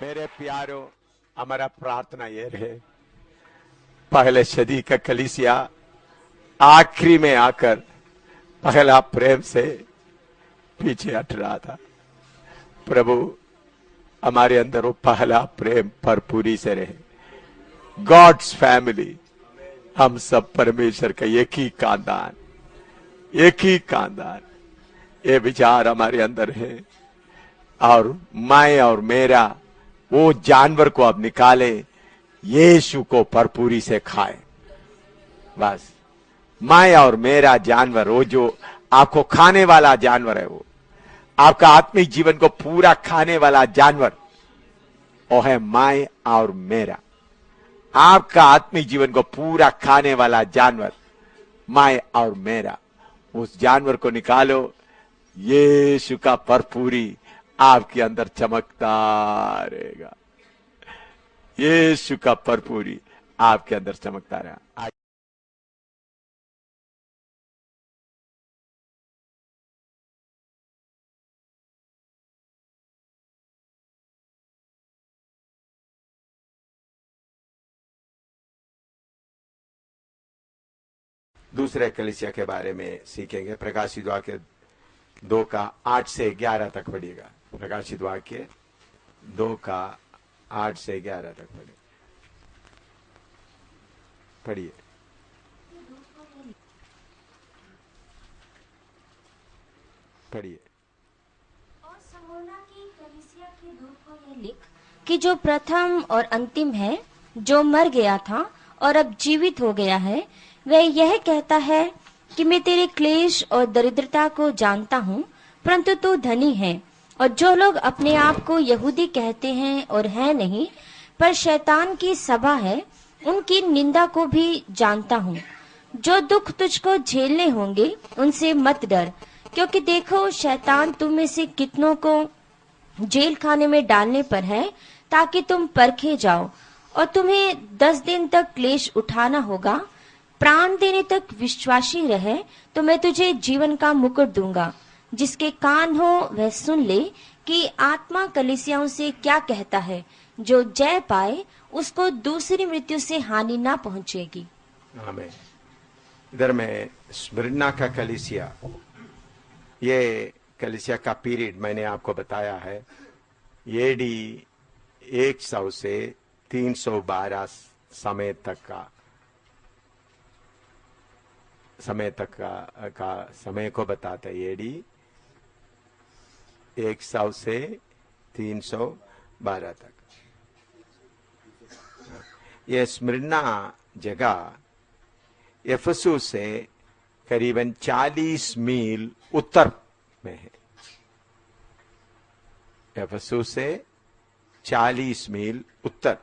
मेरे प्यारों, हमारा प्रार्थना ये रहे, पहले सदी का कलीसिया आखिरी में आकर पहला प्रेम से पीछे हट रहा था। प्रभु हमारे अंदर वो पहला प्रेम भरपूरी से रहे। गॉड्स फैमिली, हम सब परमेश्वर का एक ही खानदान, ये विचार हमारे अंदर है। और मैं और मेरा वो जानवर को अब निकाले, यीशु को भरपूरी से खाए। बस मैं और मेरा जानवर, वो जो आपको खाने वाला जानवर है, वो आपका आत्मिक जीवन को पूरा खाने वाला जानवर, वो है मैं और मेरा। आपका आत्मिक जीवन को पूरा खाने वाला जानवर मैं और मेरा, उस जानवर को निकालो, यीशु का भरपूरी आपके अंदर चमकता रहेगा। यीशु का भरपूरी आपके अंदर चमकता रहेगा। दूसरे कलीसिया के बारे में सीखेंगे। प्रकाशित वाक्य 2 का 8 से 11 तक पढ़िएगा। प्रकाशित वाक्य 2 का 8 से 11 तक पढ़िए। और समोना की कलीसिया के दूत को यह लिख कि जो प्रथम और अंतिम है, जो मर गया था और अब जीवित हो गया है, वह यह कहता है कि मैं तेरे क्लेश और दरिद्रता को जानता हूँ, परंतु तू धनी है, और जो लोग अपने आप को यहूदी कहते हैं और है नहीं, पर शैतान की सभा है, उनकी निंदा को भी जानता हूँ। जो दुख तुझको झेलने होंगे उनसे मत डर, क्योंकि देखो शैतान तुम में से कितनों को जेल खाने में डालने पर है, ताकि तुम परखे जाओ, और तुम्हें 10 दिन तक क्लेश उठाना होगा। प्राण देने तक विश्वासी रहे तो मैं तुझे जीवन का मुकुट दूंगा। जिसके कान हो वह सुन ले कि आत्मा कलीसियाओं से क्या कहता है। जो जय पाए उसको दूसरी मृत्यु से हानि ना पहुंचेगी। आमीन। इधर में स्मिर्ना का कलीसिया, ये कलीसिया का पीरियड मैंने आपको बताया है, एडी 100 से 312 समय तक का समय को बताता है। एडी 100 से 312 तक। यह स्मिर्ना जगह एफेसु से करीबन 40 मील उत्तर में है। एफेसु से 40 मील उत्तर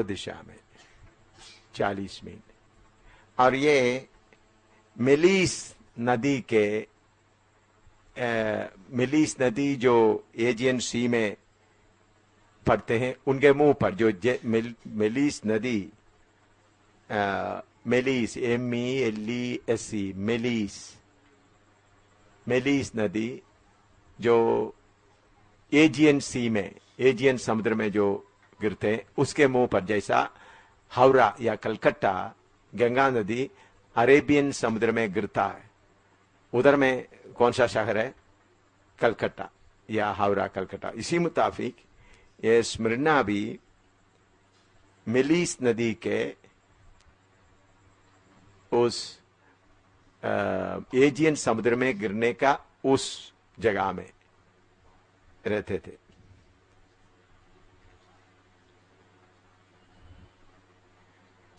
दिशा में 40 मील। और ये मिलीस नदी जो एजियन सी में पड़ते हैं, उनके मुंह पर जो मिलीस नदी, मेलीस MELESE, मेलीस नदी जो एजियन सी में, एजियन समुद्र में जो गिरते हैं, उसके मुंह पर, जैसा हावड़ा या कलकत्ता गंगा नदी अरेबियन समुद्र में गिरता है, उधर में कौन सा शहर है? कलकत्ता या हावड़ा कलकत्ता। इसी मुताबिक ये स्मिर्ना भी मिलीस नदी के उस एजियन समुद्र में गिरने का उस जगह में रहते थे।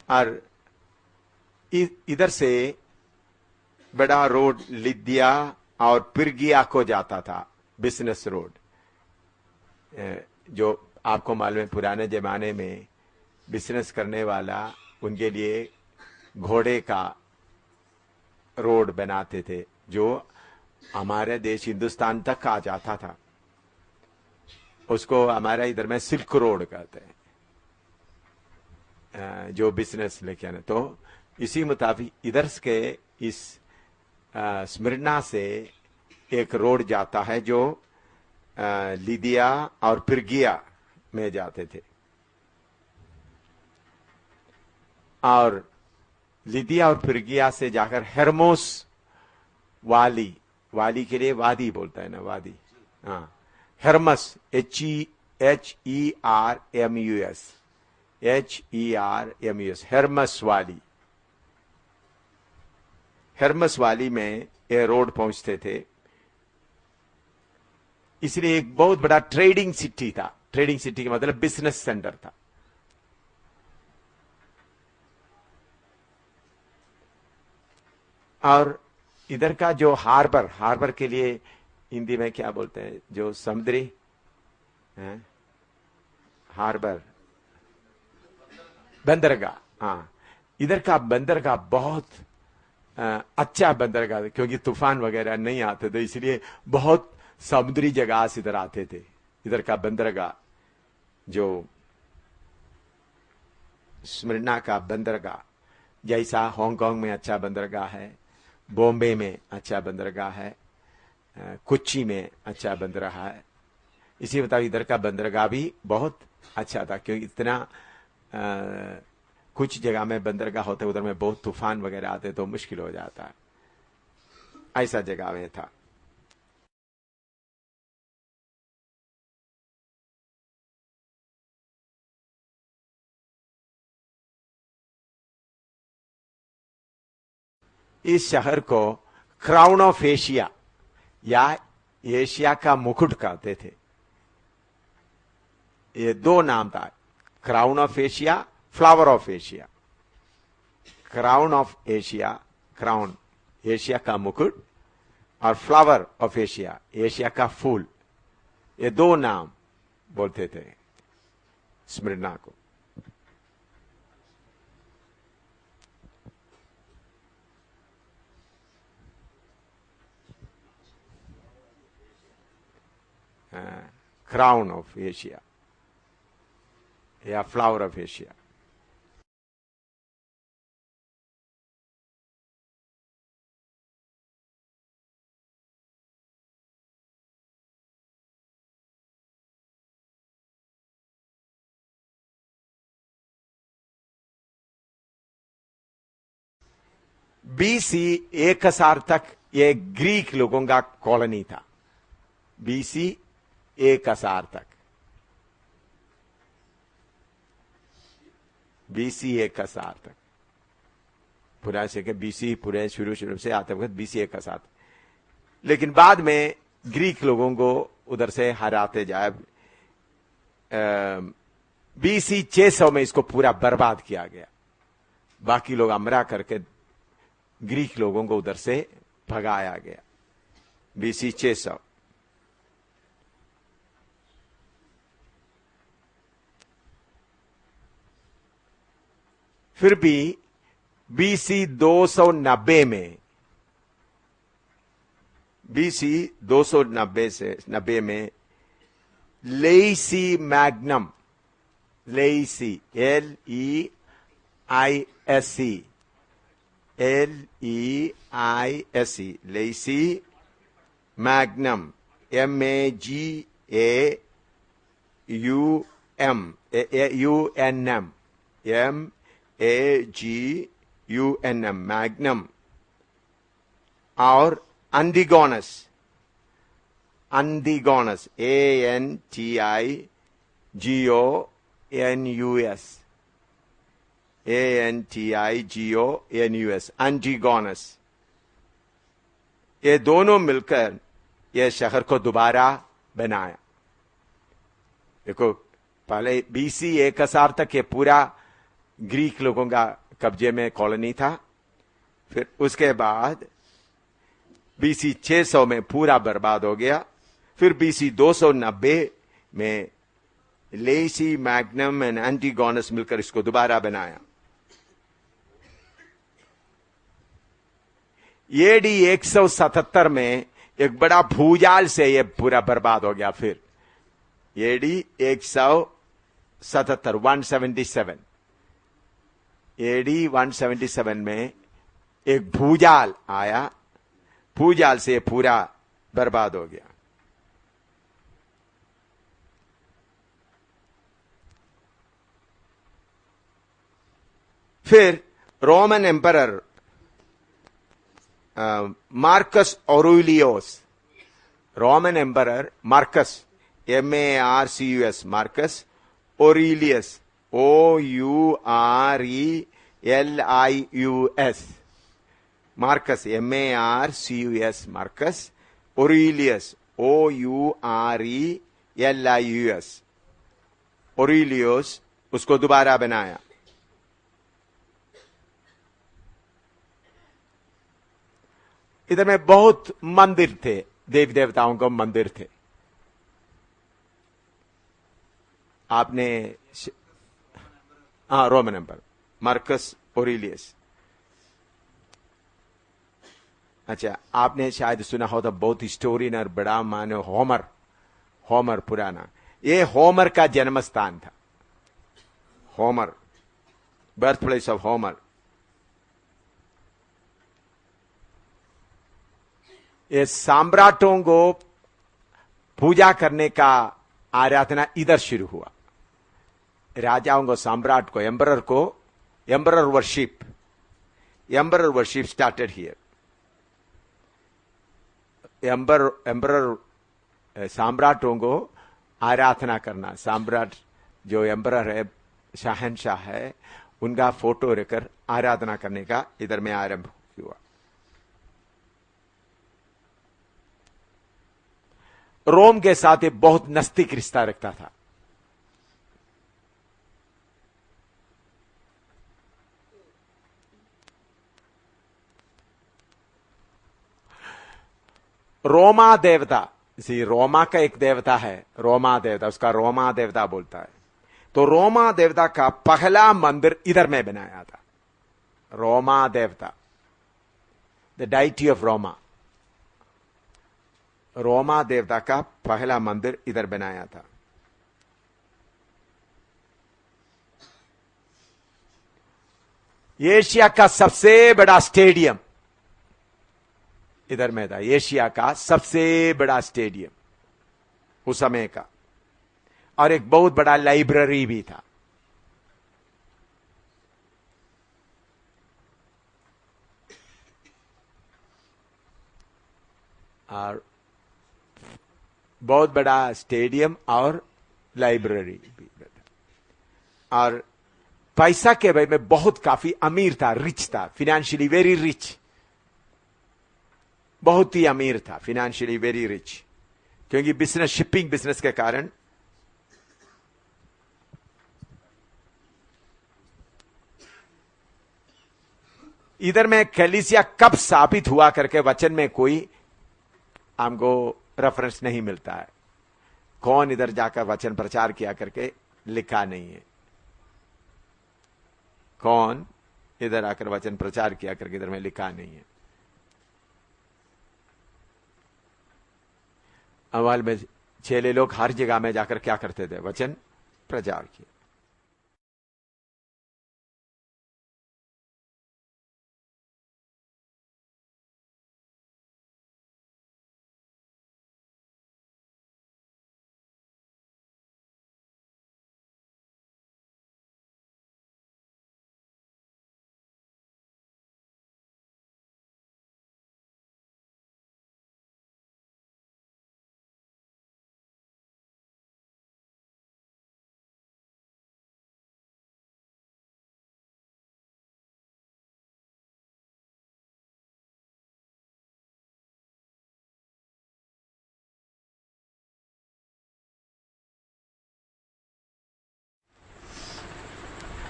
और इधर से बड़ा रोड लिदिया और पिरगिया को जाता था, बिजनेस रोड, जो आपको मालूम है पुराने जमाने में बिजनेस करने वाला उनके लिए घोड़े का रोड बनाते थे, जो हमारे देश हिंदुस्तान तक आ जाता था। उसको हमारे इधर में सिल्क रोड कहते हैं, जो बिजनेस लेके आने। तो इसी मुताबिक इधर के इस स्मिरना से एक रोड जाता है जो लिदिया और पिरगिया में जाते थे, और लिदिया और पिरगिया से जाकर हेरमोस वाली, वाली के लिए वादी बोलता है ना, वादी, हाँ, हेरमस, HERMUS, हेरमस वाली, हेरमस वाली में ये रोड पहुंचते थे। इसलिए एक बहुत बड़ा ट्रेडिंग सिटी था। ट्रेडिंग सिटी का मतलब बिजनेस सेंटर था। और इधर का जो हार्बर, हार्बर के लिए हिंदी में क्या बोलते हैं, जो समुद्री हार्बर, बंदरगाह, हाँ, इधर का बंदरगाह बहुत अच्छा बंदरगाह, क्योंकि तूफान वगैरह नहीं आते थे, इसलिए बहुत समुद्री जगह से इधर आते थे। इधर का बंदरगाह, जो स्मिरना का बंदरगाह, जैसा हांगकांग में अच्छा बंदरगाह है, बॉम्बे में अच्छा बंदरगाह है, कोच्चि में अच्छा बंदरगाह है, इसी बताओ इधर का बंदरगाह भी बहुत अच्छा था, क्योंकि इतना कुछ जगह में बंदरगाह होते उधर में बहुत तूफान वगैरह आते तो मुश्किल हो जाता है, ऐसा जगह में था। इस शहर को क्राउन ऑफ एशिया या एशिया का मुकुट कहते थे। ये दो नाम था, crown of Asia, flower of Asia. Crown of Asia, crown, Asia का मुकुट, और फ्लावर ऑफ एशिया, एशिया का फूल। ये दो नाम बोलते थे स्मिरना को। क्राउन ऑफ एशिया या फ्लावर ऑफ एशिया। BC 1000 तक ये ग्रीक लोगों का कॉलोनी था। BC 1000 तक, BC 1000 तक, पूरा से BC पूरे शुरू से आते वक्त BC 1000। लेकिन बाद में ग्रीक लोगों को उधर से हराते जाए, BC 600 में इसको पूरा बर्बाद किया गया। बाकी लोग हमला करके ग्रीक लोगों को उधर से भगाया गया। BC 600। फिर भी BC 290 में, BC 290 में लेइसी मैग्नम, लेइसी, LEISE, LEISE, लेइसी मैग्नम, MAGUNM, मैग्नम, और अंटिगोनस, अंटिगोनस, ANTIGONUS, अंटिगोनस। ये दोनों मिलकर ये शहर को दोबारा बनाया। देखो, पहले BC 1000 तक ये पूरा ग्रीक लोगों का कब्जे में कॉलोनी था। फिर उसके बाद BC 600 में पूरा बर्बाद हो गया। फिर BC 290 में लेइसी, मैग्नम एंड एंटिगोनस मिलकर इसको दोबारा बनाया। AD 177 में एक बड़ा भूजाल से यह पूरा बर्बाद हो गया। फिर AD 177 AD 177 में एक भूजाल आया भूजाल से पूरा बर्बाद हो गया। फिर Roman emperor Marcus Aurelius, Roman emperor Marcus, MARCUS, Marcus Aurelius, OURELIUS, Marcus MARCUS, Marcus Aurelius, OURELIUS, Aurelius उसको दोबारा बनाया। इधर में बहुत मंदिर थे, देवी देवताओं के मंदिर थे। आपने रोमन एम्पर मार्कस ऑरेलियस, अच्छा आपने शायद सुना हो तो बहुत हिस्टोरियन और बड़ा मानो होमर पुराना, ये होमर का जन्म स्थान था। Homer, birth place of Homer. ये सम्राटों को पूजा करने का आराधना इधर शुरू हुआ। राजाओं को, सम्राट को, emperor worship started here. Emperor सम्राटों को आराधना करना, सम्राट जो एम्परर है, शहंशाह है, उनका फोटो रखकर आराधना करने का इधर में आरंभ हुआ। रोम के साथ ये बहुत नजदीक रिश्ता रखता था। रोमा देवता, रोमा का एक देवता है, रोमा देवता, उसका रोमा देवता बोलता है। तो रोमा देवता का पहला मंदिर इधर में बनाया था। रोमा देवता, the deity of Roma, Roma देवता का पहला मंदिर इधर बनाया था। एशिया का सबसे बड़ा स्टेडियम इधर में था। एशिया का सबसे बड़ा स्टेडियम उस समय का, और एक बहुत बड़ा लाइब्रेरी भी था। और बहुत बड़ा स्टेडियम और लाइब्रेरी भी था। और पैसा के भाई में बहुत काफी अमीर था, रिच था, फिनेंशियली वेरी रिच, बहुत ही अमीर था, फिनेंशियली वेरी रिच, क्योंकि बिजनेस, शिपिंग बिजनेस के कारण। इधर में कलीसिया कब स्थापित हुआ करके वचन में कोई हमको रेफरेंस नहीं मिलता है। कौन इधर जाकर वचन प्रचार किया करके लिखा नहीं है। कौन इधर आकर वचन प्रचार किया करके इधर में लिखा नहीं है। अवाल में चेले लोग हर जगह में जाकर क्या करते थे? वचन प्रचार किया।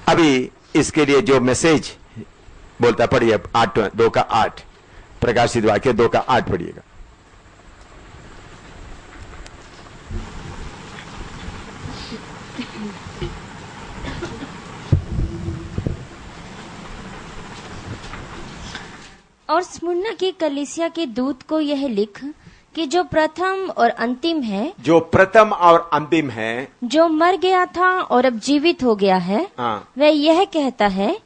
अभी इसके लिए जो मैसेज बोलता पढ़िए, 2:8 प्रकाशित वाक्य 2:8 पढ़िएगा। और स्मुरना की कलीसिया के दूत को यह लिख कि जो प्रथम और अंतिम है, जो प्रथम और अंतिम है, जो मर गया था और अब जीवित हो गया है, वह यह कहता है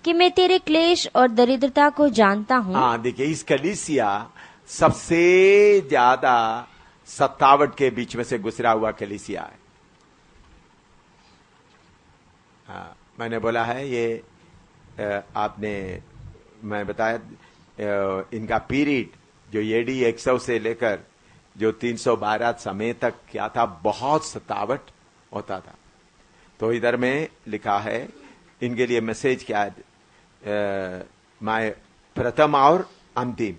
कि मैं तेरे क्लेश और दरिद्रता को जानता हूँ। देखिए, इस कलीसिया सबसे ज्यादा सत्तावट के बीच में से गुजरा हुआ कलीसिया है। हाँ, मैंने बोला है ये मैं बताया इनका पीरियड जो एडी 100 से लेकर जो 312 समय तक क्या था, बहुत सतावट होता था। तो इधर में लिखा है इनके लिए मैसेज क्या है, मैं प्रथम और अंतिम,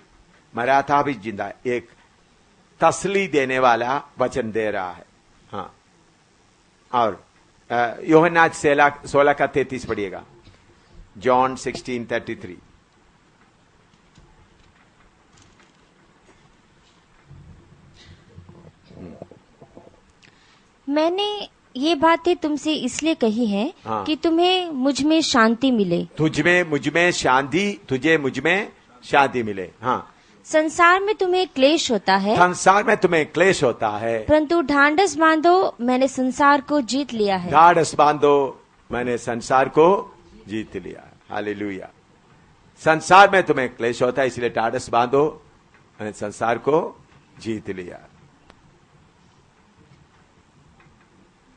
मरा था भी जिंदा, एक तसली देने वाला वचन दे रहा है। हाँ, और यूहन्ना 16:33 पढ़िएगा, जॉन 16:33। मैंने ये बातें तुमसे इसलिए कही है हाँ। कि तुम्हें मुझ में शांति मिले। तुझे मुझ में शांति मिले। हाँ, संसार में तुम्हें क्लेश होता है, संसार में तुम्हें क्लेश होता है, परंतु ढांढस बांधो, मैंने संसार को जीत लिया है। ढाढ़स बांधो, मैंने संसार को जीत लिया। हालेलुया। संसार में तुम्हें क्लेश होता है, इसलिए ढाढ़स बांधो, मैंने संसार को जीत लिया।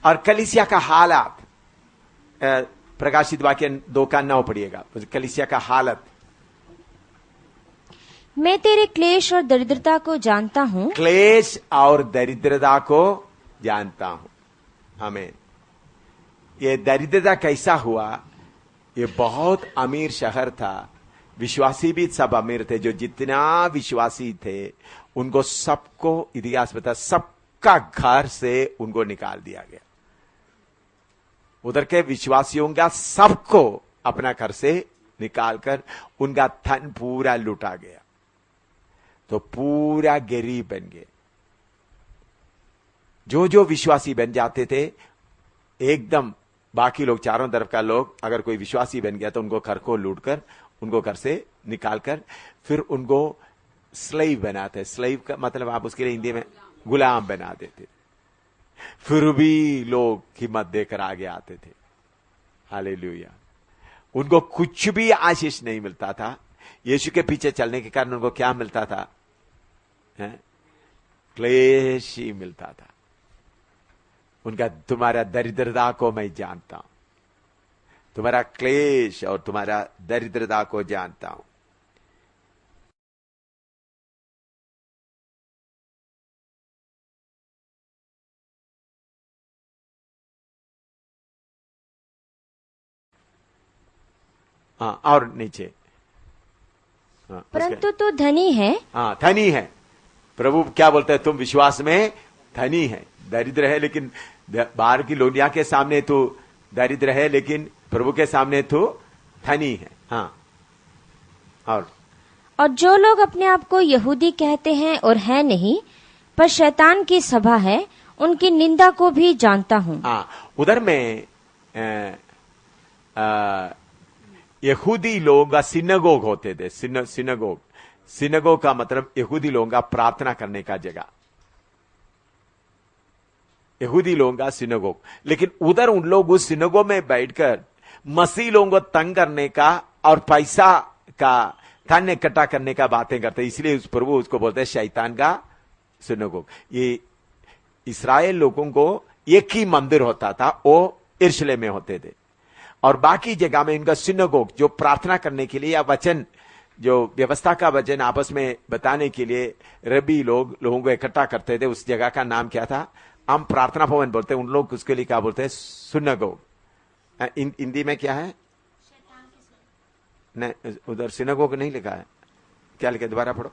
और कलीसिया का हालात, प्रकाशित वाक्य 2:9 पढ़िएगा। कलीसिया का हालत, मैं तेरे क्लेश और दरिद्रता को जानता हूँ। क्लेश और दरिद्रता को जानता हूं। आमीन। ये दरिद्रता कैसा हुआ? ये बहुत अमीर शहर था, विश्वासी भी सब अमीर थे, जो जितना विश्वासी थे उनको सबको, इतिहास बता, सबका घर से उनको निकाल दिया गया। उधर के विश्वासियों का सबको अपना घर से निकालकर उनका धन पूरा लुटा गया, तो पूरा गरीब बन गए। जो जो विश्वासी बन जाते थे एकदम, बाकी लोग, चारों तरफ का लोग, अगर कोई विश्वासी बन गया तो उनको घर को लूटकर, उनको घर से निकालकर फिर उनको स्लेव बनाते। स्लेव का मतलब आप उसके लिए हिंदी में गुलाम बना देते। फिर भी लोग हिम्मत देकर आगे आते थे। हालेलुया। उनको कुछ भी आशीष नहीं मिलता था। यीशु के पीछे चलने के कारण उनको क्या मिलता था? क्लेश ही मिलता था। उनका, तुम्हारा दरिद्रता को मैं जानता हूं, तुम्हारा क्लेश और तुम्हारा दरिद्रता को जानता हूं। हाँ, और नीचे, हाँ, परंतु तू धनी है। हाँ, धनी है। प्रभु क्या बोलते हैं? तुम विश्वास में धनी है। दरिद्र है लेकिन बाहर की लोनिया के सामने तू दरिद्र है, लेकिन प्रभु के सामने तू धनी है। हाँ, और जो लोग अपने आप को यहूदी कहते हैं और है नहीं, पर शैतान की सभा है, उनकी निंदा को भी जानता हूँ। हाँ, उधर में यहूदी लोगों का सिनगोग होते थे। सिनगोग का मतलब यहूदी लोगों का प्रार्थना करने का जगह, यहूदी लोगों का सिनगोग। लेकिन उधर उन लोग उस सिनगोग में बैठकर मसीह लोगों को तंग करने का और पैसा का धन इकट्ठा करने का बातें करते, इसलिए उस प्रभु उसको बोलते हैं शैतान का सिनगोग। ये इस्राएल लोगों को एक ही मंदिर होता था, वो यरूशलेम में होते थे, और बाकी जगह में इनका सिनगोग, जो प्रार्थना करने के लिए या वचन, जो व्यवस्था का वचन आपस में बताने के लिए रबी लोगों को इकट्ठा करते थे। उस जगह का नाम क्या था? हम प्रार्थना भवन बोलते हैं, उन लोग उसके लिए क्या बोलते हैं? सिनगोग। हिंदी में क्या है? नहीं, उधर सिनगोग नहीं लिखा है। क्या लिखा? दोबारा पढ़ो।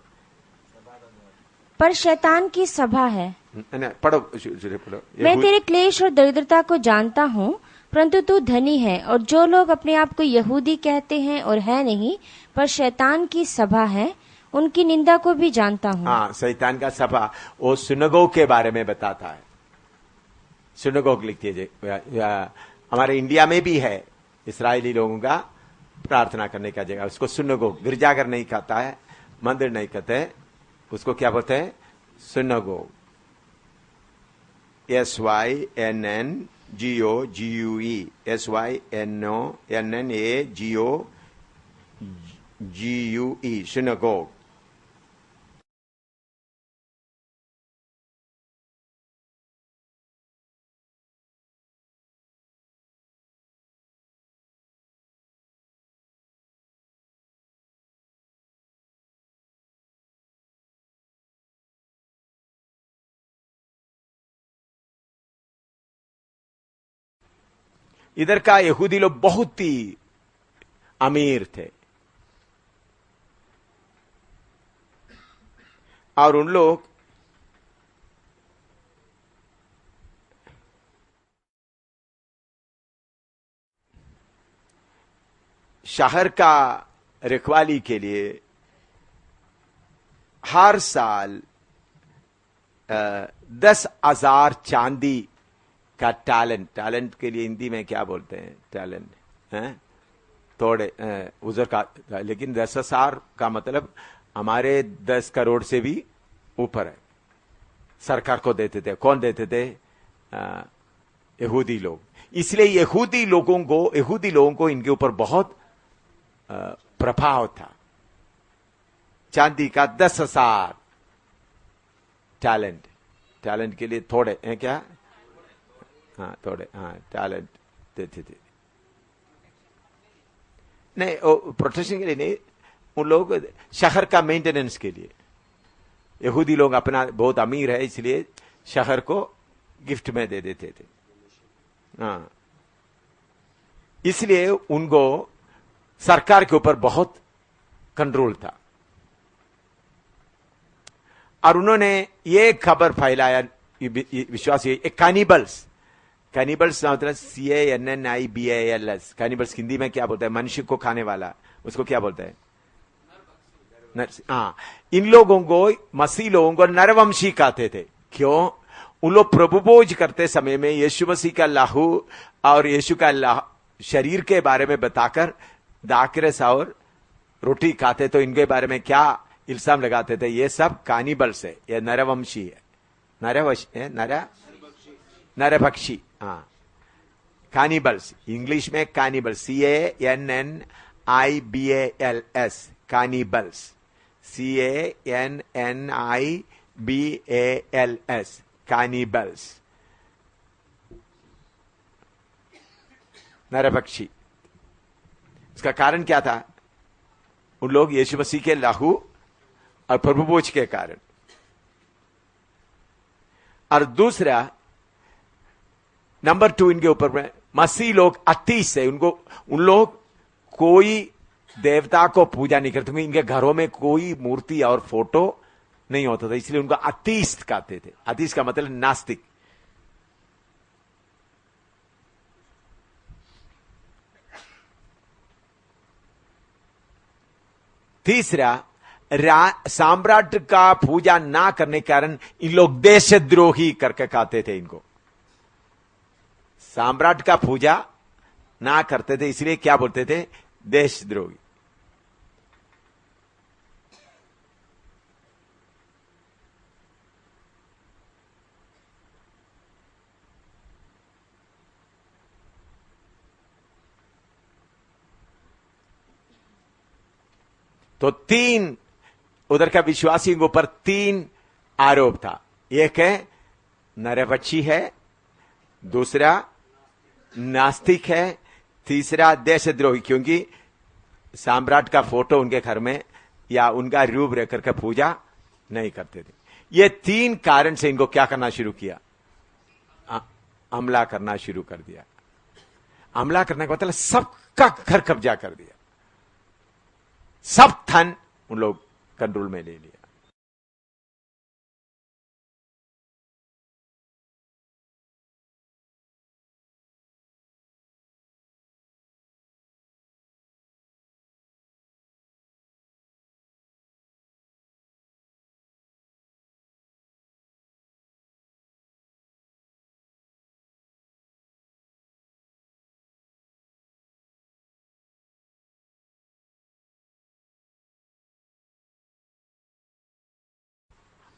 पर शैतान की सभा है। पढ़ो, पढ़ो। मैं तेरे क्लेश और दरिद्रता को जानता हूँ, परंतु तू धनी है। और जो लोग अपने आप को यहूदी कहते हैं और है नहीं, पर शैतान की सभा है, उनकी निंदा को भी जानता हूँ। हाँ, शैतान का सभा, वो सिनगोग के बारे में बताता है। सिनगोग लिख दीजिए। हमारे इंडिया में भी है इस्राएली लोगों का प्रार्थना करने का जगह, उसको सिनगोग। गिरजाघर नहीं कहता है, मंदिर नहीं कहते हैं, उसको क्या बोलते हैं? सिनगोग। SYNNGOGUE, SYNNAGOGUE, सिनगोग। इधर का यहूदी लोग बहुत ही अमीर थे और उन लोग शहर का रखवाली के लिए हर साल 10,000 चांदी का टैलेंट के लिए हिंदी में क्या बोलते हैं? टैलेंट है थोड़े उधर का, लेकिन 10,000 का मतलब हमारे 10 करोड़ से भी ऊपर है। सरकार को देते थे। कौन देते थे? यहूदी लोग। इसलिए यहूदी लोगों को इनके ऊपर बहुत प्रभाव था। चांदी का 10,000 टैलेंट के लिए थोड़े हैं क्या? हाँ थोड़े, हाँ टैलेंट देते थे। नहीं प्रोटेक्शन के लिए नहीं, उन लोग शहर का मेंटेनेंस के लिए। यहूदी लोग अपना बहुत अमीर है इसलिए शहर को गिफ्ट में दे देते थे। हाँ इसलिए उनको सरकार के ऊपर बहुत कंट्रोल था और उन्होंने ये खबर फैलाया, विश्वासी कैनिबल्स मतलब CANNIBALS। कैनिबल्स हिंदी में क्या बोलते हैं? मनुष्य को खाने वाला, उसको क्या बोलते हैं? हाँ, इन लोगों को, मसीह लोगों को नरवंशी कहते थे। क्यों? उन लोग प्रभु भोज करते समय में यीशु मसीह का लहू और यीशु का शरीर के बारे में बताकर दाकरस और रोटी खाते, तो इनके बारे में क्या इल्जाम लगाते थे? ये सब कानिबल्स है, ये नरवंशी है, नरभक्षी। हाँ कानिबल्स, इंग्लिश में कानिबल्स, CANNIBALS, कानिबल्स, CANNIBALS, कानिबल्स, नरभक्षी। इसका कारण क्या था? उन लोग यीशु मसीह के लहू और प्रभु भोज के कारण। और दूसरा नंबर 2, इनके ऊपर में मसीह लोग अतीस है। उन लोग कोई देवता को पूजा नहीं करते, इनके घरों में कोई मूर्ति और फोटो नहीं होता था, इसलिए उनको अतीस्त कहते थे। अतीस्त का मतलब नास्तिक। तीसरा, सम्राट का पूजा ना करने के कारण इन लोग देशद्रोही करके कहते थे। इनको सम्राट का पूजा ना करते थे, इसलिए क्या बोलते थे? देशद्रोही। तो 3 उधर का विश्वासियों के ऊपर 3 आरोप था। एक है नरभक्षी है, दूसरा नास्तिक है, तीसरा देशद्रोही, क्योंकि सम्राट का फोटो उनके घर में या उनका रूप रख करके पूजा नहीं करते थे। ये 3 कारण से इनको क्या करना शुरू किया? हमला करना शुरू कर दिया। हमला करने का मतलब सबका घर कब्जा कर दिया, सब धन उन लोग कंट्रोल में ले लिया।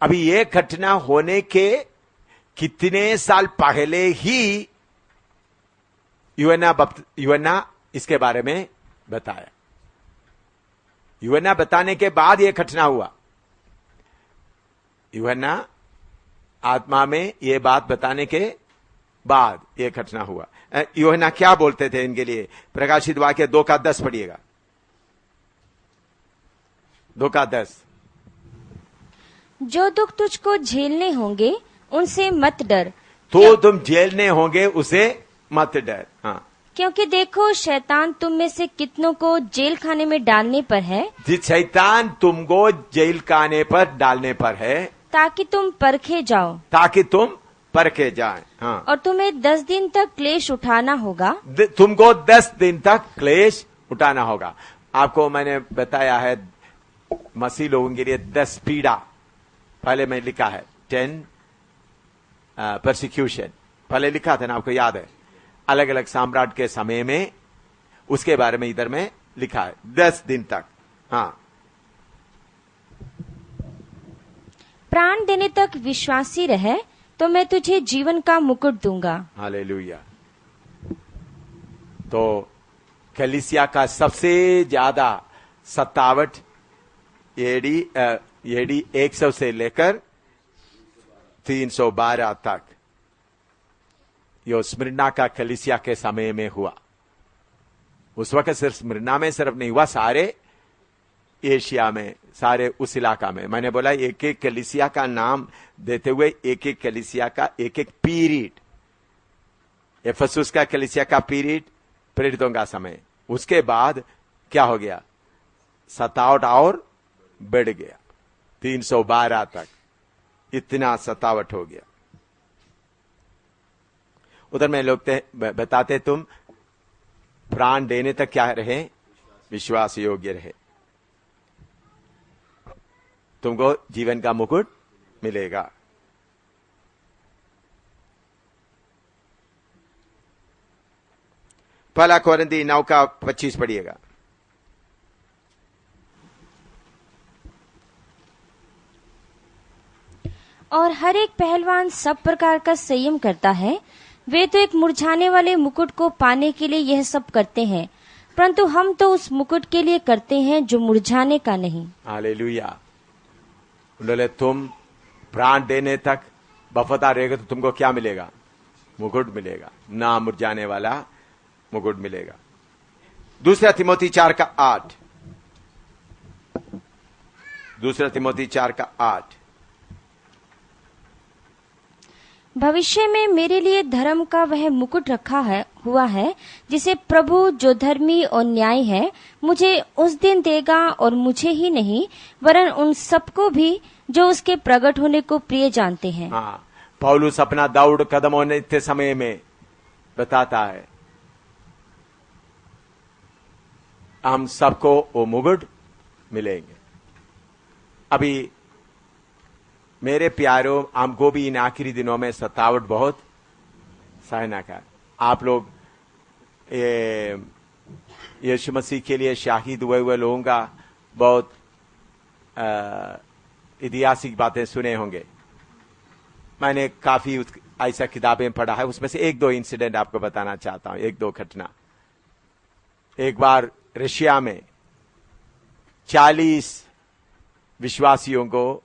अभी ये घटना होने के कितने साल पहले ही यूहन्ना इसके बारे में बताया। यूहन्ना बताने के बाद यह घटना हुआ। यूहन्ना आत्मा में यह बात बताने के बाद यह घटना हुआ। यूहन्ना क्या बोलते थे इनके लिए? प्रकाशित वाक्य 2:10 पढ़िएगा। 2:10। जो दुख तुझको झेलने होंगे उनसे मत डर। तो तुम झेलने होंगे उसे मत डर। हाँ क्योंकि देखो शैतान तुम में से कितनों को जेल खाने में डालने पर है, जिस शैतान तुमको जेल खाने पर डालने पर है, ताकि तुम परखे जाओ, ताकि तुम परखे जाए। हाँ, और तुम्हें 10 दिन तक क्लेश उठाना होगा। तुमको 10 दिन तक क्लेश उठाना होगा। आपको मैंने बताया है मसीह लोगों के लिए 10 पीड़ा, पहले मैं लिखा है 10 परसिक्यूशन, पहले लिखा था ना, आपको याद है, अलग अलग सम्राट के समय में, उसके बारे में इधर में लिखा है 10 दिन तक। हाँ, प्राण देने तक विश्वासी रहे तो मैं तुझे जीवन का मुकुट दूंगा। हालेलुया। तो कलीसिया का सबसे ज्यादा सतावट एडी 100 से लेकर 312 तक यो स्मिर्ना का कलीसिया के समय में हुआ। उस वक्त सिर्फ स्मिर्ना में सिर्फ नहीं हुआ, सारे एशिया में, सारे उस इलाका में। मैंने बोला एक एक कलीसिया का नाम देते हुए एक एक कलीसिया का एक एक पीरियड, एफेसुस का कलीसिया का पीरियड, प्रेरितों का समय, उसके बाद क्या हो गया, सतावट और बढ़ गया 312 तक, इतना सतावट हो गया। उधर में लोग बताते तुम प्राण देने तक क्या रहे, विश्वास योग्य रहे, तुमको जीवन का मुकुट मिलेगा। पहला कोरिन्थी 9 का 25 पढ़िएगा। और हर एक पहलवान सब प्रकार का संयम करता है। वे तो एक मुरझाने वाले मुकुट को पाने के लिए यह सब करते हैं, परंतु हम तो उस मुकुट के लिए करते हैं जो मुरझाने का नहीं। हालेलुया। बोले तुम प्राण देने तक वफादार रहेगा तो तुमको क्या मिलेगा, मुकुट मिलेगा, ना मुरझाने वाला मुकुट मिलेगा। दूसरा तिमोथी 4 का 8, दूसरा तिमोथी 4 का 8। भविष्य में मेरे लिए धर्म का वह मुकुट रखा हुआ है, जिसे प्रभु जो धर्मी और न्याय है मुझे उस दिन देगा, और मुझे ही नहीं वरन उन सबको भी जो उसके प्रकट होने को प्रिय जानते हैं। हाँ, पौलुस अपना दौड़ कदम होने के समय में बताता है, हम सबको वो मुकुट मिलेंगे। अभी मेरे प्यारों, हमको भी इन आखिरी दिनों में सतावट बहुत सहना का। आप लोग यीशु मसीह के लिए शहीद हुए लोगों का बहुत ऐतिहासिक बातें सुने होंगे। मैंने काफी ऐसा किताबें पढ़ा है, उसमें से एक दो इंसिडेंट आपको बताना चाहता हूं, एक दो घटना। एक बार रशिया में 40 विश्वासियों को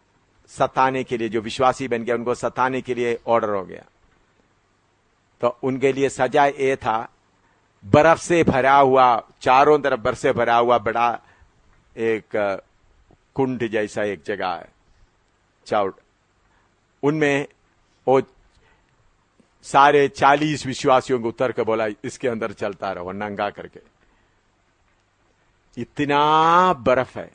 सताने के लिए, जो विश्वासी बन गया उनको सताने के लिए ऑर्डर हो गया। तो उनके लिए सजा ये था, बर्फ से भरा हुआ, चारों तरफ बर्फ से भरा हुआ बड़ा एक कुंड जैसा एक जगह है, चाउट, उनमें वो सारे 40 विश्वासियों को उतर के बोला इसके अंदर चलता रहो नंगा करके। इतना बर्फ है,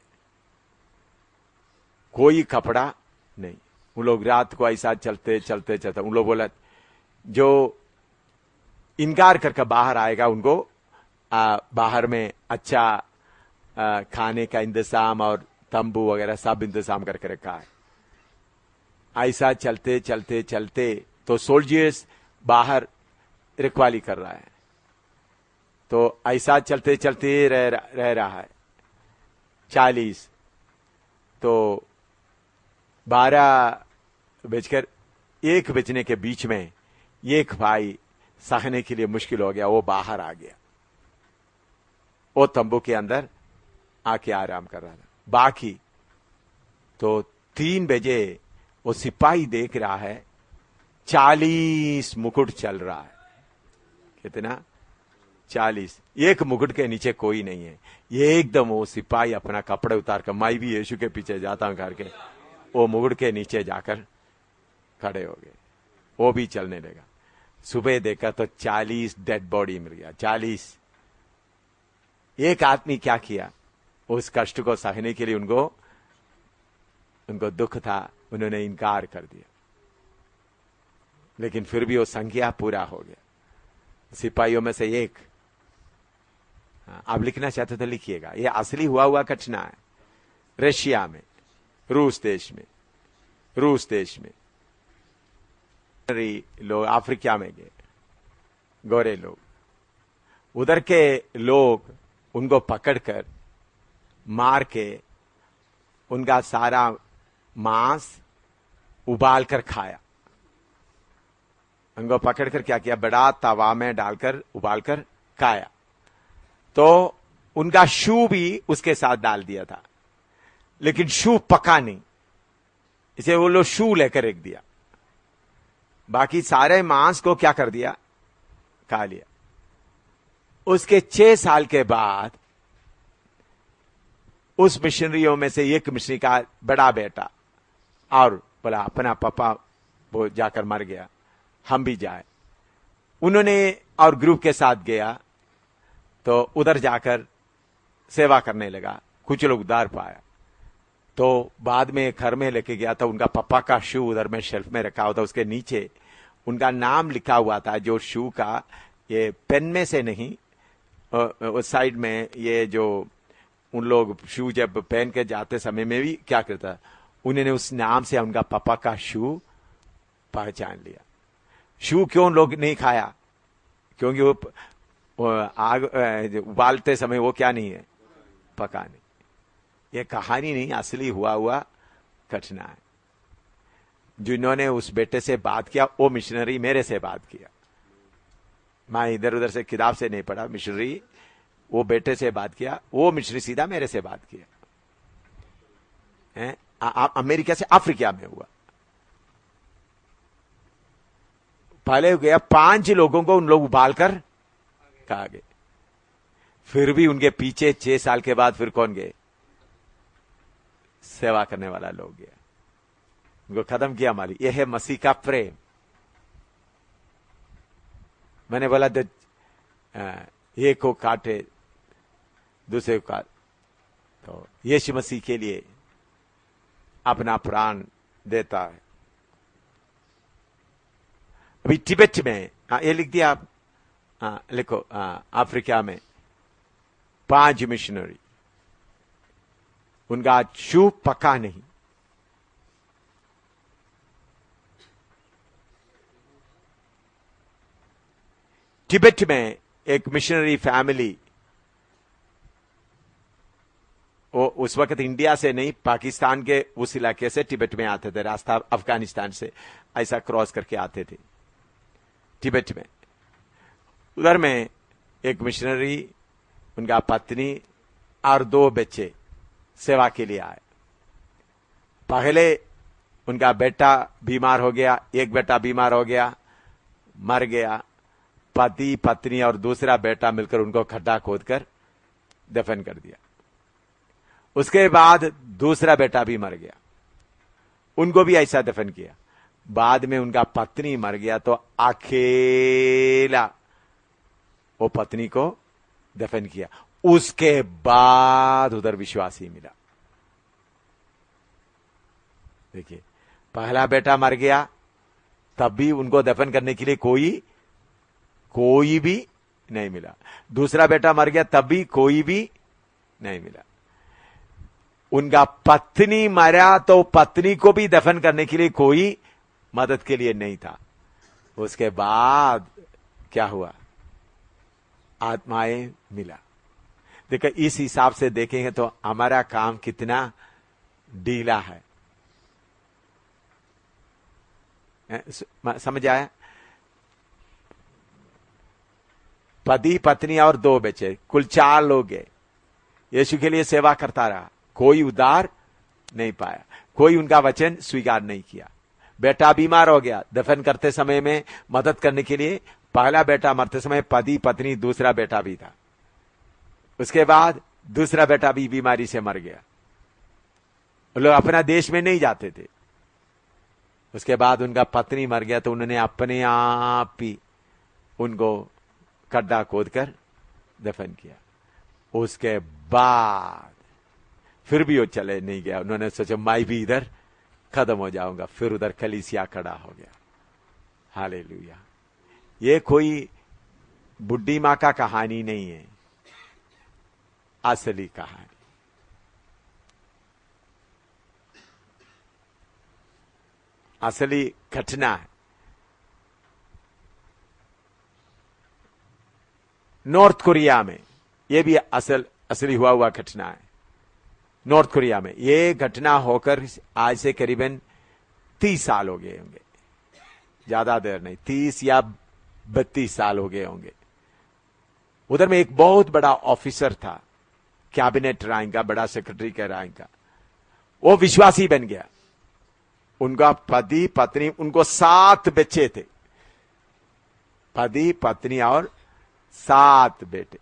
कोई कपड़ा नहीं। उन लोग रात को ऐसा चलते चलते चलते, उन लोग बोला जो इनकार करके बाहर आएगा उनको बाहर में अच्छा खाने का इंतजाम और तंबू वगैरह सब इंतजाम करके रखा है। ऐसा चलते चलते चलते तो सोल्जर्स बाहर रखवाली कर रहा है, तो ऐसा चलते चलते रह रहा है 40। तो 12:01 बजने के बीच में एक भाई सहने के लिए मुश्किल हो गया, वो बाहर आ गया, वो तंबू के अंदर आके आराम कर रहा था। बाकी तो 3 बजे वो सिपाही देख रहा है 40 मुकुट चल रहा है। कितना? 40। एक मुकुट के नीचे कोई नहीं है। ये एकदम वो सिपाही अपना कपड़े उतार कर, मैं भी यीशु के पीछे जाता हूं करके, वो मुकुट के नीचे जाकर खड़े हो गए, वो भी चलने लगा। सुबह देखा तो 40 डेड बॉडी मिल गया। 40। एक आदमी क्या किया, उस कष्ट को सहने के लिए उनको दुख था, उन्होंने इनकार कर दिया, लेकिन फिर भी वो संख्या पूरा हो गया। सिपाहियों में से एक, आप लिखना चाहते तो लिखिएगा, ये असली हुआ घटना है। रशिया में, रूस देश में लोग अफ्रीका में गए, गोरे लोग, उधर के लोग उनको पकड़कर मार के उनका सारा मांस उबाल कर खाया। उनको पकड़कर क्या किया, बड़ा तवा में डालकर उबाल कर खाया। तो उनका शू भी उसके साथ डाल दिया था, लेकिन शू पका नहीं, इसे वो लोग शू लेकर रख दिया। बाकी सारे मांस को क्या कर दिया, खा लिया। उसके 6 साल के बाद उस मिशनरियों में से एक मिशनरी का बड़ा बेटा और बोला अपना पापा वो जाकर मर गया, हम भी जाए। उन्होंने और ग्रुप के साथ गया तो उधर जाकर सेवा करने लगा, कुछ लोग उधार पाया। तो बाद में घर में लेके गया तो उनका पापा का शू उधर में शेल्फ में रखा हुआ था, उसके नीचे उनका नाम लिखा हुआ था। जो शू का ये पेन में से नहीं, उस साइड में ये जो उन लोग शू जब पहन के जाते समय में भी क्या करता, उन्होंने उस नाम से उनका पापा का शू पहचान लिया। शू क्यों लोग नहीं खाया, क्योंकि वो आग उबालते समय वो क्या नहीं है, पका नहीं। ये कहानी नहीं, असली हुआ घटना है। जिन्होंने उस बेटे से बात किया वो मिशनरी मेरे से बात किया, मैं इधर उधर से किताब से नहीं पढ़ा। मिशनरी वो बेटे से बात किया, वो मिशनरी सीधा मेरे से बात किया। अमेरिका से अफ्रीका में हुआ। पहले गया 5 लोगों को उन लोग उबाल कर खा गए। फिर भी उनके पीछे 6 साल के बाद फिर कौन गए, सेवा करने वाला लोग गया, उनको खत्म किया मालिक। यह है मसीह का प्रेम। मैंने बोला एक को काटे दूसरे को काट, तो यीशु मसीह के लिए अपना प्राण देता है। अभी तिब्बत में, ये लिख दिया आप, लिखो, अफ्रीका में 5 मिशनरी, उनका शू पका नहीं। तिब्बत में एक मिशनरी फैमिली, वो उस वक्त इंडिया से नहीं, पाकिस्तान के उस इलाके से तिब्बत में आते थे, रास्ता अफगानिस्तान से ऐसा क्रॉस करके आते थे तिब्बत में। उधर में एक मिशनरी, उनका पत्नी और 2 बच्चे सेवा के लिए आए। पहले उनका बेटा बीमार हो गया, एक बेटा बीमार हो गया, मर गया। पति पत्नी और दूसरा बेटा मिलकर उनको खड्डा खोदकर दफन कर दिया। उसके बाद दूसरा बेटा भी मर गया, उनको भी ऐसा दफन किया। बाद में उनका पत्नी मर गया तो अकेला वो पत्नी को दफन किया। उसके बाद उधर विश्वासी मिला। देखिए, पहला बेटा मर गया तब भी उनको दफन करने के लिए कोई भी नहीं मिला। दूसरा बेटा मर गया तब भी कोई भी नहीं मिला। उनका पत्नी मरा तो पत्नी को भी दफन करने के लिए कोई मदद के लिए नहीं था। उसके बाद क्या हुआ, आत्माएं मिला। देखो, इस हिसाब से देखेंगे तो हमारा काम कितना ढीला है। समझ आया? पति पत्नी और 2 बच्चे, कुल 4 लोग गए। यीशु के लिए सेवा करता रहा, कोई उद्धार नहीं पाया, कोई उनका वचन स्वीकार नहीं किया। बेटा बीमार हो गया, दफन करते समय में मदद करने के लिए पहला बेटा मरते समय पति पत्नी दूसरा बेटा भी था। उसके बाद दूसरा बेटा भी बीमारी से मर गया। लोग अपना देश में नहीं जाते थे। उसके बाद उनका पत्नी मर गया तो उन्होंने अपने आप ही उनको गड्ढा खोदकर दफन किया। उसके बाद फिर भी वो चले नहीं गया। उन्होंने सोचा मैं भी इधर खत्म हो जाऊंगा। फिर उधर कलीसिया खड़ा हो गया। हालेलुया। ये कोई बुड्ढी मां का कहानी नहीं है, असली कहानी। असली घटना है। नॉर्थ कोरिया में यह भी असली हुआ घटना है। नॉर्थ कोरिया में यह घटना होकर आज से करीबन 30 साल हो गए होंगे, ज्यादा देर नहीं, 30 या 32 साल हो गए होंगे। उधर में एक बहुत बड़ा ऑफिसर था, कैबिनेट रैंक का, बड़ा सेक्रेटरी का रैंक का। वो विश्वासी बन गया। उनका पति पत्नी, उनको 7 बच्चे थे, पति पत्नी और 7 बेटे,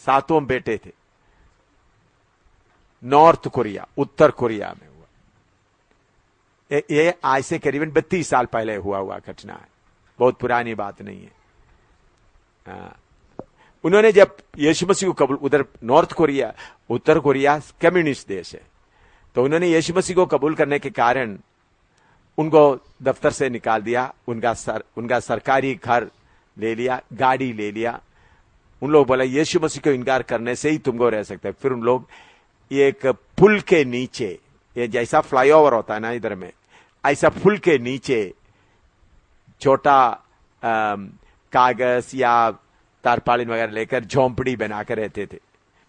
7 बेटे थे। नॉर्थ कोरिया, उत्तर कोरिया में हुआ। ये आज से करीबन 32 साल पहले हुआ घटना है, बहुत पुरानी बात नहीं है। उन्होंने जब यीशु मसीह को कबूल, उधर नॉर्थ कोरिया, उत्तर कोरिया कम्युनिस्ट देश है, तो उन्होंने यीशु मसीह को कबूल करने के कारण उनको दफ्तर से निकाल दिया। उनका सरकारी घर ले लिया, गाड़ी ले लिया। उन लोग बोला यीशु मसीह को इनकार करने से ही तुमको रह सकता है। फिर उन लोग एक पुल के नीचे, ये जैसा फ्लाईओवर होता है ना इधर में, ऐसा पुल के नीचे छोटा कागज या तारपालिन वगैरह लेकर झोंपड़ी बनाकर रहते थे।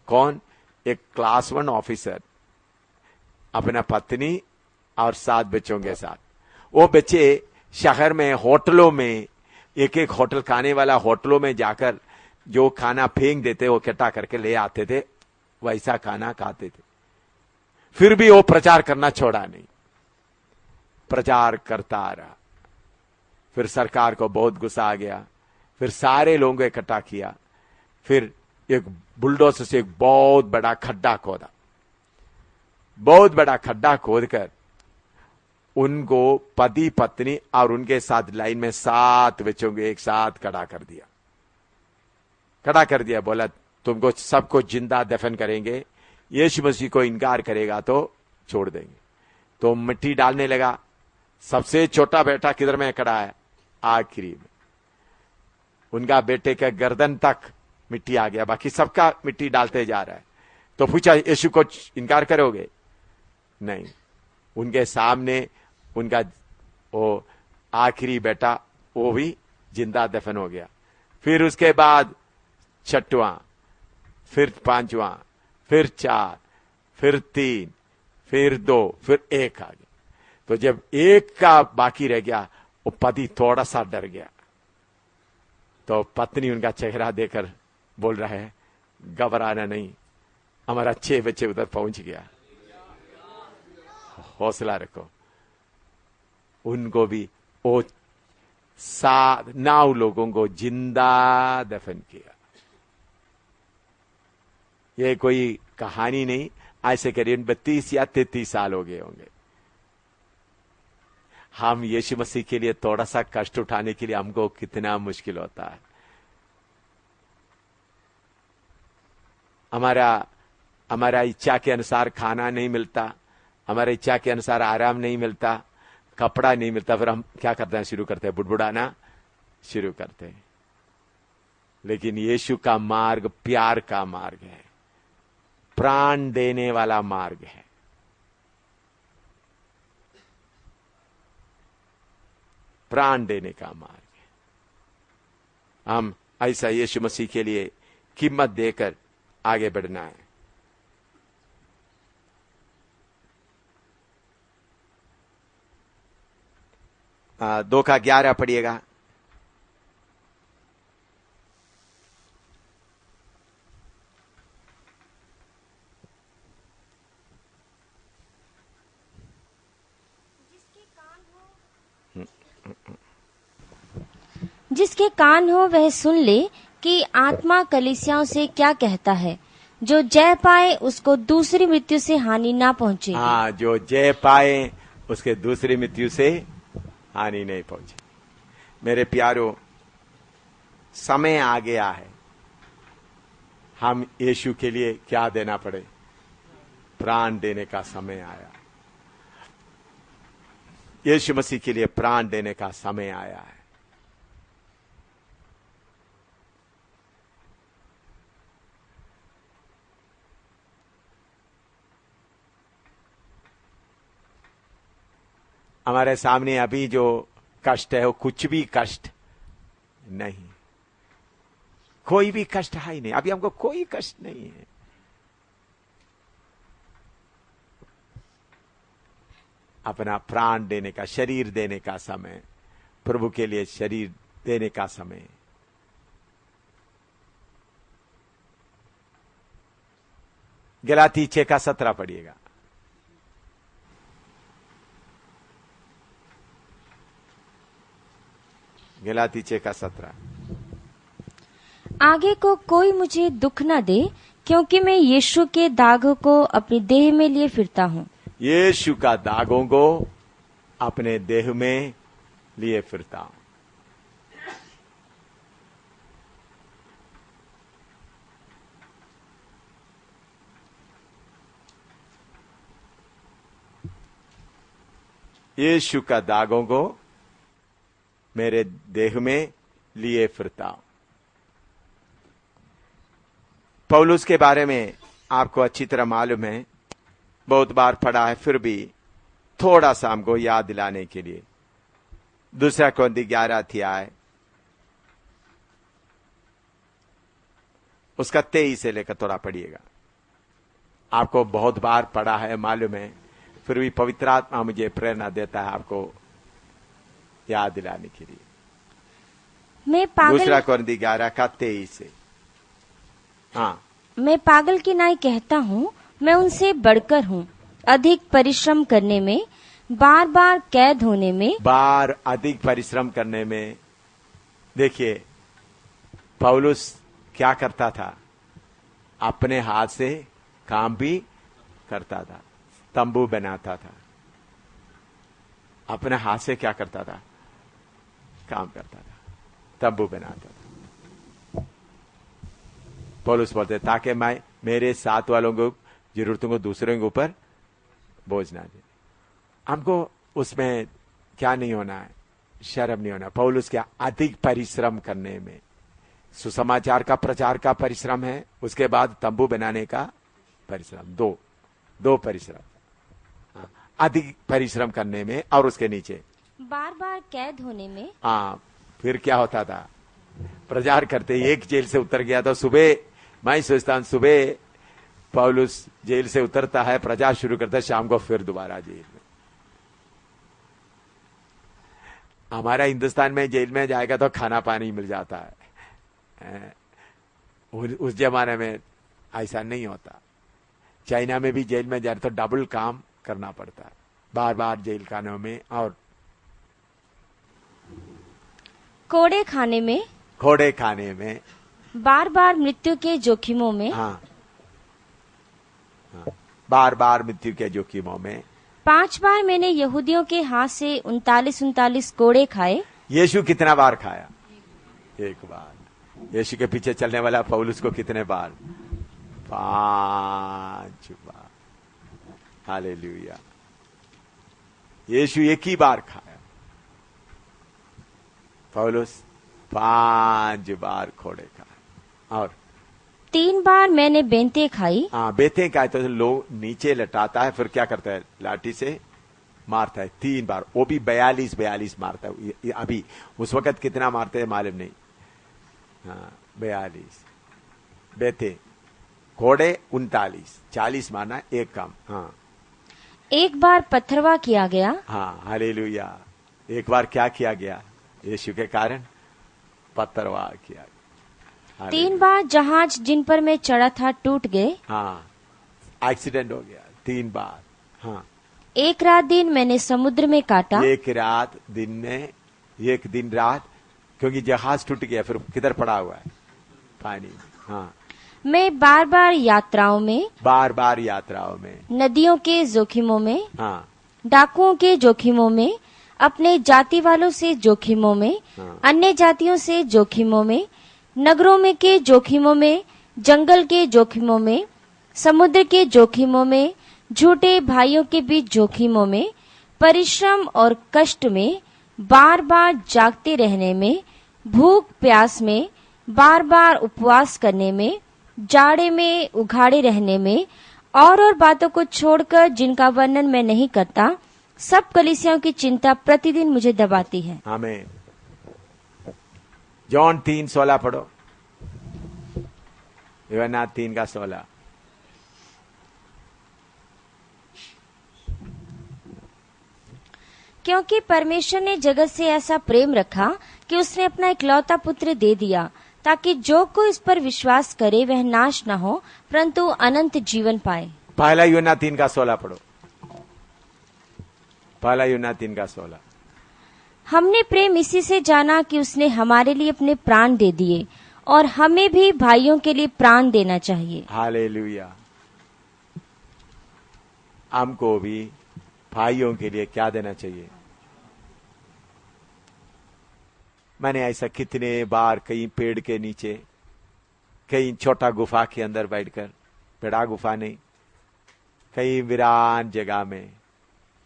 कौन? एक क्लास 1 ऑफिसर अपना पत्नी और 7 बच्चों के साथ। वो बच्चे शहर में होटलों में, एक एक होटल, खाने वाला होटलों में जाकर जो खाना फेंक देते वो इकट्ठा करके ले आते थे, वैसा खाना खाते थे। फिर भी वो प्रचार करना छोड़ा नहीं, प्रचार करता रहा। फिर सरकार को बहुत गुस्सा आ गया। फिर सारे लोगों को इकट्ठा किया। फिर एक बुलडोजर से एक बहुत बड़ा खड्डा खोदा। बहुत बड़ा खड्डा खोदकर उनको पति पत्नी और उनके साथ लाइन में 7 बच्चों को एक साथ खड़ा कर दिया। खड़ा कर दिया, बोला तुमको सबको जिंदा दफन करेंगे, यीशु मसीह को इनकार करेगा तो छोड़ देंगे। तो मिट्टी डालने लगा। सबसे छोटा बेटा किधर में खड़ा है? आखिरी में। उनका बेटे का गर्दन तक मिट्टी आ गया, बाकी सबका मिट्टी डालते जा रहा है। तो पूछा यीशु को इनकार करोगे? नहीं। उनके सामने उनका वो आखिरी बेटा, वो भी जिंदा दफन हो गया। फिर उसके बाद 6वां, फिर 5वां, फिर 4, फिर 3, फिर 2, फिर 1 आ गया। तो जब 1 का बाकी रह गया, वो पति थोड़ा सा डर गया। तो पत्नी उनका चेहरा देखकर बोल रहा है, घबराना नहीं, हमारा 6 बच्चे उधर पहुंच गया, हौसला रखो। उनको भी वो 9 लोगों को जिंदा दफन किया। ये कोई कहानी नहीं, ऐसे करीब 32 या 33 साल हो गए होंगे। हम यीशु मसीह के लिए थोड़ा सा कष्ट उठाने के लिए हमको कितना मुश्किल होता है। हमारा इच्छा के अनुसार खाना नहीं मिलता, हमारे इच्छा के अनुसार आराम नहीं मिलता, कपड़ा नहीं मिलता। फिर हम क्या करते हैं? शुरू करते हैं बुड़बुड़ाना शुरू करते हैं। लेकिन यीशु का मार्ग प्यार का मार्ग है, प्राण देने वाला मार्ग है। प्राण देने का मार्ग है। हम ऐसा यीशु मसीह के लिए कीमत देकर आगे बढ़ना है। दो का 11 पढ़िएगा। जिसके कान हो वह सुन ले कि आत्मा कलीसियाओं से क्या कहता है। जो जय पाए उसको दूसरी मृत्यु से हानि ना पहुंचे। हाँ, जो जय पाए उसके दूसरी मृत्यु से हानि नहीं पहुंचे। मेरे प्यारो, समय आ गया है। हम यीशु के लिए क्या देना पड़े? प्राण देने का समय आया। यीशु मसीह के लिए प्राण देने का समय आया है। हमारे सामने अभी जो कष्ट है वो कुछ भी कष्ट नहीं, कोई भी कष्ट है ही नहीं। अभी हमको कोई कष्ट नहीं है। अपना प्राण देने का, शरीर देने का समय, प्रभु के लिए शरीर देने का समय। गलाती 6:17 पढ़िएगा। गलाती 6:17। आगे को कोई मुझे दुख न दे, क्योंकि मैं यीशु के दागों को अपनी देह में लिए फिरता हूँ। यीशु का दागों को अपने देह में लिए फिरता हूं। यीशु का दागों को मेरे देह में लिए फिरता हूं। पौलुस के बारे में आपको अच्छी तरह मालूम है, बहुत बार पढ़ा है, फिर भी थोड़ा सा हमको याद दिलाने के लिए 2 कोरिन्थी 11 अध्याय उसका 23 से लेकर थोड़ा पढ़िएगा। आपको बहुत बार पढ़ा है, मालूम है, फिर भी पवित्र आत्मा मुझे प्रेरणा देता है आपको याद दिलाने के लिए। मैं पागल 2 कोरिन्थी 11 का 23 से। हाँ, मैं पागल की नाई कहता हूँ, मैं उनसे बढ़कर हूँ। अधिक परिश्रम करने में, बार बार कैद होने में, अधिक परिश्रम करने में। देखिए पौलुस क्या करता था? अपने हाथ से काम भी करता था, तंबू बनाता था। अपने हाथ से क्या करता था? काम करता था, तंबू बनाता था। पौलुस बोलते ताकि मैं मेरे साथ वालों को जरूरतों को दूसरों के ऊपर बोझ ना दे। हमको उसमें क्या नहीं होना है? शर्म नहीं होना। पौलुस क्या अधिक परिश्रम करने में, सुसमाचार का प्रचार का परिश्रम है, उसके बाद तंबू बनाने का परिश्रम, दो परिश्रम। अधिक परिश्रम करने में और उसके नीचे बार बार कैद होने में। फिर क्या होता था? प्रचार करते एक जेल से उतर गया तो सुबह, मैं सोचता हूं सुबह पौलुस जेल से उतरता है, प्रचार शुरू करता है, शाम को फिर दोबारा जेल में। हमारा हिंदुस्तान में जेल में जाएगा तो खाना पानी मिल जाता है, उस जमाने में ऐसा नहीं होता। चाइना में भी जेल में जाए तो डबल काम करना पड़ता है, बार बार जेल खानों में। और कोड़े खाने में, बार बार मृत्यु के जोखिमों में। बार बार मृत्यु के जोखिमों में। 5 बार मैंने यहूदियों के हाथ से 39 कोड़े खाए। यीशु कितना बार खाया? एक बार। यीशु के पीछे चलने वाला पौलुस को कितने बार? 5 बार। हालेलुया। यीशु एक ही बार खाया, पौलुस 5 बार कोड़े खाए। और 3 बार मैंने बेंते खाई। बेंते खाए तो लोग नीचे लटाता है, फिर क्या करता है? लाठी से मारता है 3 बार, वो भी 42 मारता है। अभी उस वक्त कितना मारते हैं मालूम नहीं। 42 बेंते, कोड़े 39, 40 मारना एक काम। एक बार पत्थरवा किया गया। हालेलुया। एक बार क्या किया गया? यीशु के कारण पत्थरवा किया गया। 3 बार जहाज जिन पर मैं चढ़ा था टूट गए। एक्सीडेंट हो गया 3 बार। एक रात दिन मैंने समुद्र में काटा। एक दिन रात, क्योंकि जहाज टूट गया, फिर किधर पड़ा हुआ है? पानी। मैं बार बार यात्राओं में, नदियों के जोखिमों में, डाकुओं के जोखिमों में, अपने जाति वालों से जोखिमों में, अन्य जातियों से जोखिमों में, नगरों में के जोखिमों में, जंगल के जोखिमों में, समुद्र के जोखिमों में, झूठे भाइयों के बीच जोखिमों में, परिश्रम और कष्ट में, बार बार जागते रहने में, भूख प्यास में, बार बार उपवास करने में, जाड़े में उघाड़े रहने में, और बातों को छोड़कर जिनका वर्णन मैं नहीं करता, सब कलीसियाओं की चिंता प्रतिदिन मुझे दबाती है। आमीन। जॉन 3:16 पढ़ो। यूहन्ना 3:16। क्योंकि परमेश्वर ने जगत से ऐसा प्रेम रखा कि उसने अपना इकलौता पुत्र दे दिया, ताकि जो कोई इस पर विश्वास करे वह नाश न हो परंतु अनंत जीवन पाए। पहला यूहन्ना 3:16 पढ़ो। पहला यूहन्ना 3:16। हमने प्रेम इसी से जाना कि उसने हमारे लिए अपने प्राण दे दिए, और हमें भी भाइयों के लिए प्राण देना चाहिए। हालेलुया। हमको भी भाइयों के लिए क्या देना चाहिए? मैंने ऐसा कितने बार कहीं पेड़ के नीचे, कहीं छोटा गुफा के अंदर बैठकर, बड़ा गुफा नहीं, कहीं वीरान जगह में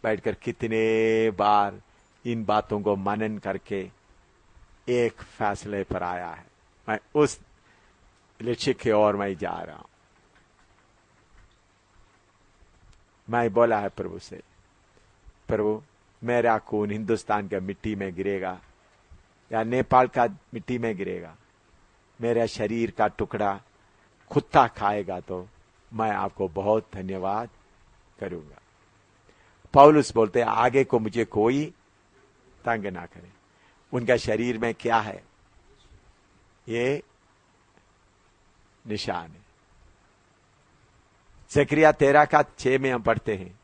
बैठकर कितने बार इन बातों को मनन करके एक फैसले पर आया है, मैं उस लक्ष्य की ओर मैं जा रहा हूं। मैं बोला है प्रभु से, प्रभु मेरा खून हिंदुस्तान के मिट्टी में गिरेगा या नेपाल का मिट्टी में गिरेगा, मेरा शरीर का टुकड़ा कुत्ता खाएगा तो मैं आपको बहुत धन्यवाद करूंगा। पौलुस बोलते आगे को मुझे कोई तंग ना करे। उनका शरीर में क्या है? ये निशान है। जकरिया 13:6 में हम पढ़ते हैं,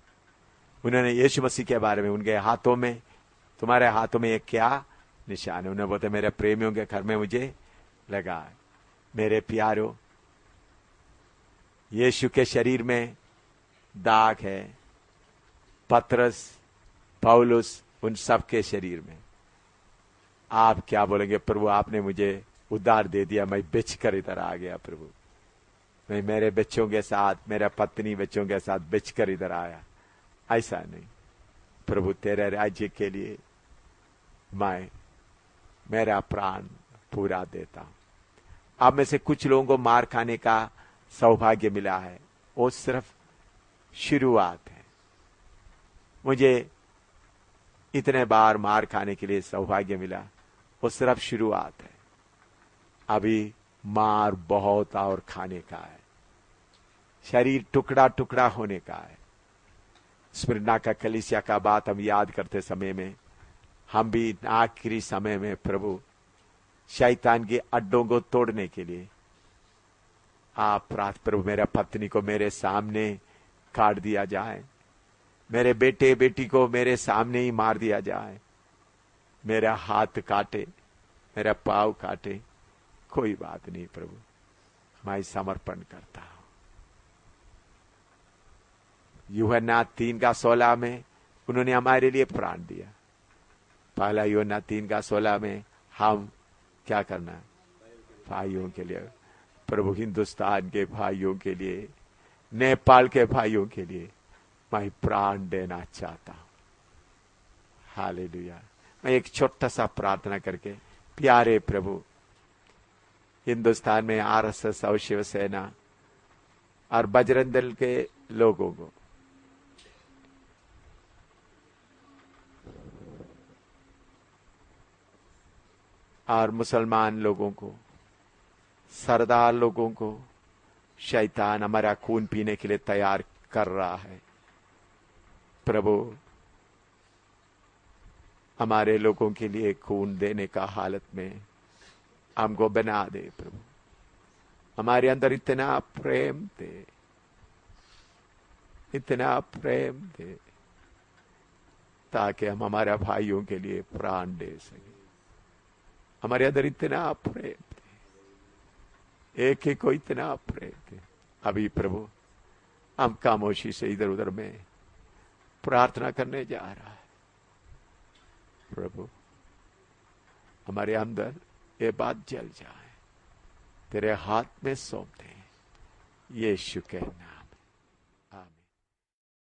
उन्होंने यीशु मसीह के बारे में, उनके हाथों में, तुम्हारे हाथों में ये क्या निशान है? उन्होंने बोलते मेरे प्रेमियों के घर में मुझे लगा है। मेरे प्यारो, यीशु के शरीर में दाग है, पतरस, पौलुस, उन सब के शरीर में। आप क्या बोलेंगे? प्रभु आपने मुझे उद्धार दे दिया, मैं बेच कर इधर आ गया प्रभु, मैं मेरे बच्चों के साथ, मेरा पत्नी बच्चों के साथ बेच कर इधर आया। ऐसा नहीं, प्रभु तेरे राज्य के लिए मैं मेरा प्राण पूरा देता हूं। आप में से कुछ लोगों को मार खाने का सौभाग्य मिला है, वो सिर्फ शुरुआत है। मुझे इतने बार मार खाने के लिए सौभाग्य मिला, वो सिर्फ शुरुआत है। अभी मार बहुत और खाने का है, शरीर टुकड़ा टुकड़ा होने का है। स्मिरना का कलीसिया का बात हम याद करते समय में, हम भी आखिरी समय में प्रभु शैतान के अड्डों को तोड़ने के लिए आप प्रार्थना, प्रभु मेरा पत्नी को मेरे सामने काट दिया जाए, मेरे बेटे बेटी को मेरे सामने ही मार दिया जाए, मेरा हाथ काटे, मेरा पाँव काटे, कोई बात नहीं प्रभु, मैं समर्पण करता हूं। यूहन्ना 3:16 में उन्होंने हमारे लिए प्राण दिया। पहला यूहन्ना 3:16 में हम क्या करना है? भाइयों के लिए, प्रभु हिंदुस्तान के भाइयों के लिए, नेपाल के भाइयों के लिए मैं प्राण देना चाहता हूं। हालेलुया। मैं एक छोटा सा प्रार्थना करके, प्यारे प्रभु, हिंदुस्तान में आरएसएस और शिवसेना और बजरंग दल के लोगों को, और मुसलमान लोगों को, सरदार लोगों को शैतान हमारा खून पीने के लिए तैयार कर रहा है। प्रभु हमारे लोगों के लिए खून देने का हालत में हमको बना दे प्रभु। हमारे अंदर इतना प्रेम दे, इतना प्रेम दे, ताकि हम हमारे भाइयों के लिए प्राण दे सके। हमारे अंदर इतना प्रेम दे, एक एक को इतना प्रेम दे। अभी प्रभु हम खामोशी से इधर उधर में प्रार्थना करने जा रहा है। प्रभु हमारे अंदर ये बात जल जाए, तेरे हाथ में सौंप दे, यीशु के नाम।